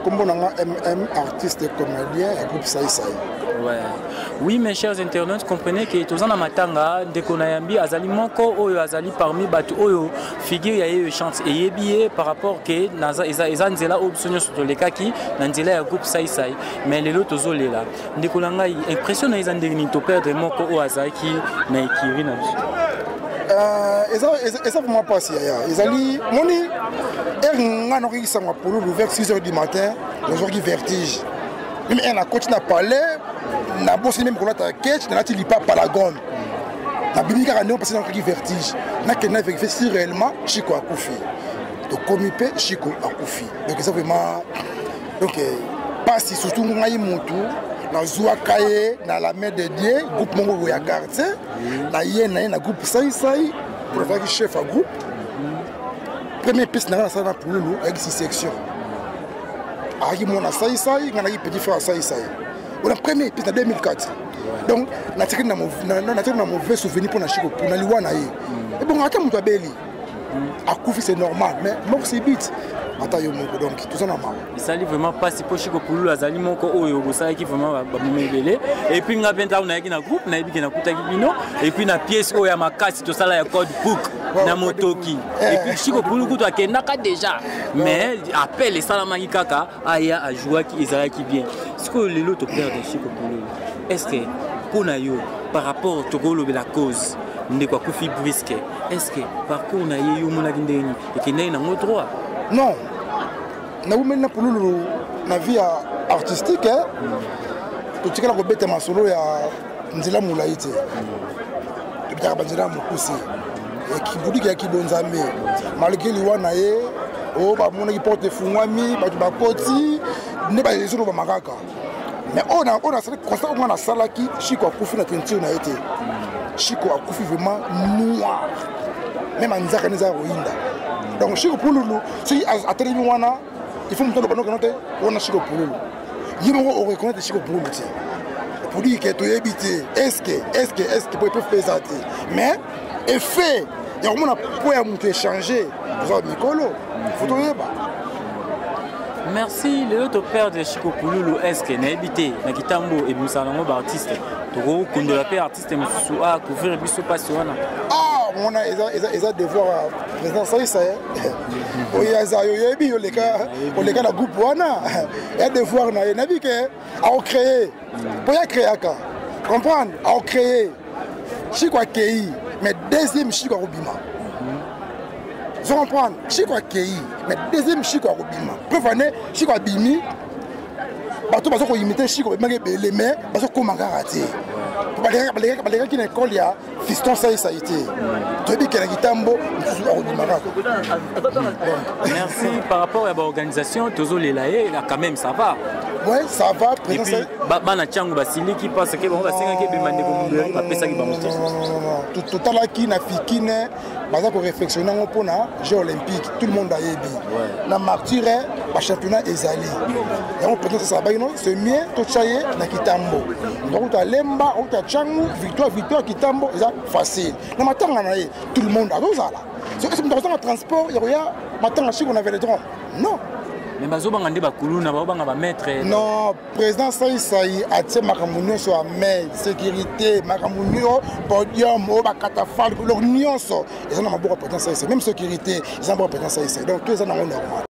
comme on a MM, artiste et comédien, et groupe Saï Saï. Ouais. Oui, mes chers internautes, comprenez que tous en Matanga, dès qu'on a yambi, Azali Moko, Oyo Azali parmi Batu Oyo, figure y a chance et yébié par rapport que Naza Ezanzela ou Sonyo sur les kaki, Nanzela y a groupe Saï Saï, mais les autres zolé là. Dès qu'on a impression à Ezandeni to perdre Moko ou Azaki, Naikiri Nabi. Et ça vraiment pas si Ezali, moni, Erngano qui s'en va pour vers 6h du matin, le jour qui vertige. Même un coach n'a pas l'air. Na bossé même qu'on a ta quête, na tu pas par la gomme. Na bibi car on passe dans le vertige. Na que na fait si réellement Chico a Koufi. Donc comme il peut Chico a Koufi. Donc ça vraiment donc pas si surtout ngai moto na zoa kaye na la main de Dieu groupe mongo ya quartier na yena na groupe Saï Saï pour faire chef à groupe. Première piste na ça na pour nous avec 6 sections. Aïe mon Saï Saï, on a eu petit frère Saï Saï. On a premier épisode en 2004. Donc, on a tiré un mauvais souvenir pour Chico, pour Naliwana. Et bon, attends, mon tabelli. À Koufi, c'est normal, mais moi, c'est vite. Attends, donc, tout ça est normal. Ça n'est vraiment pas si pour Chico pour lui, Azali Moko, Oyo, ça qui vraiment va me mêler. Et puis, on a bien on a un groupe, on a bien et puis, on a pièce, Oyo, ma casse, tout ça, là, il y a code book, na motoki. Et puis, Chico pour lui, tu as naka déjà. Mais, appelle les salamani kaka, aya, à jouer qui est qui vient. Ce que les autres perdent de Chico pour lui, est-ce que, pour nous, par rapport à la cause, ne quoi Koufi brisque, est-ce que, par contre, on a eu mon agindéni et qu'il n'a pas droit? Non. Nous maintenant pour nous, la vie artistique, tu sais que la bête ma solo ya Nzela Moulaïte. Tu peux Nzela Moukousi. Et qui vous dit qu'il y a qui bonne amis. Malgré les wanaye, oh bah mon équipe porte fungwami, bah tu vas poti, ne pas les autres maraka. Mais on a constat on a salaki, Chico a Koufi na teinture na été. Chico a Koufi vraiment noir. Même en Nzaka Neza Rohinda. Donc Chico pour nous, si à Téléviwana, il faut me donner on a Chico pour nous. Il faut qu'on reconnaisse Chico pour nous. Pour dire que tu es habité, est-ce que pour faire ça. Mais effet, il y a un point à changer. Vous avez Nicolo, il faut tout merci, le autre père de Chico Pouloulou, est-ce que n'a habité, n'a Kitambo et Moussalango artiste, Togo, Kondo la paix artiste, Moussou, à couvrir le biseau passionnant. Ah, on a des devoirs président Saï Saï. Il y a des gars de groupe Wana. Il y a des devoirs, il y a des gens à créer. Pour y créer, comprendre, à créer. Chico a créé, mais deuxième Chico a Robima. Vous comprenez? Chico a créé, mais deuxième Chico a Robima. Preuve année, Chico a bimi. Bateau parce qu'on imite Chico, mais les mains, parce qu'on m'a raté. Les gars qui n'école, il y a fiston Saï Saï. Tu dis qu'il y a Gitambo, merci. Par rapport à l'organisation, Tozo Lelaye, quand même ça va. Oui, ça va. Et puis, Bana Tchango Basili qui pense que bon, va s'engager qui demande que va pesa qui va monter. Tout à l'heure qui n'a fikine, basa ko réflexionner pour na Jeux olympiques, tout le monde a yebi. Na martyre, ba championnat ezali. Et on peut ça ba non, c'est mieux to chaye na Kitambo. Donc tu as Lemba, tu as Tchango, victoire Kitambo, c'est facile. Na matanga na tout le monde a dozala. C'est que dans le transport, il y a matanga si on avait les droits. Non. Mais bazobanga nde bakuluna babanga ba maître. Non, président Saï Saï a tiré Makamounio sur la main, sécurité, Makamounio, podium, au bakatafal, leur nuance. Ils ont un bon président Saï Saï, même sécurité, ils ont un bon président Saï Saï. Donc tous les ans, on est normal.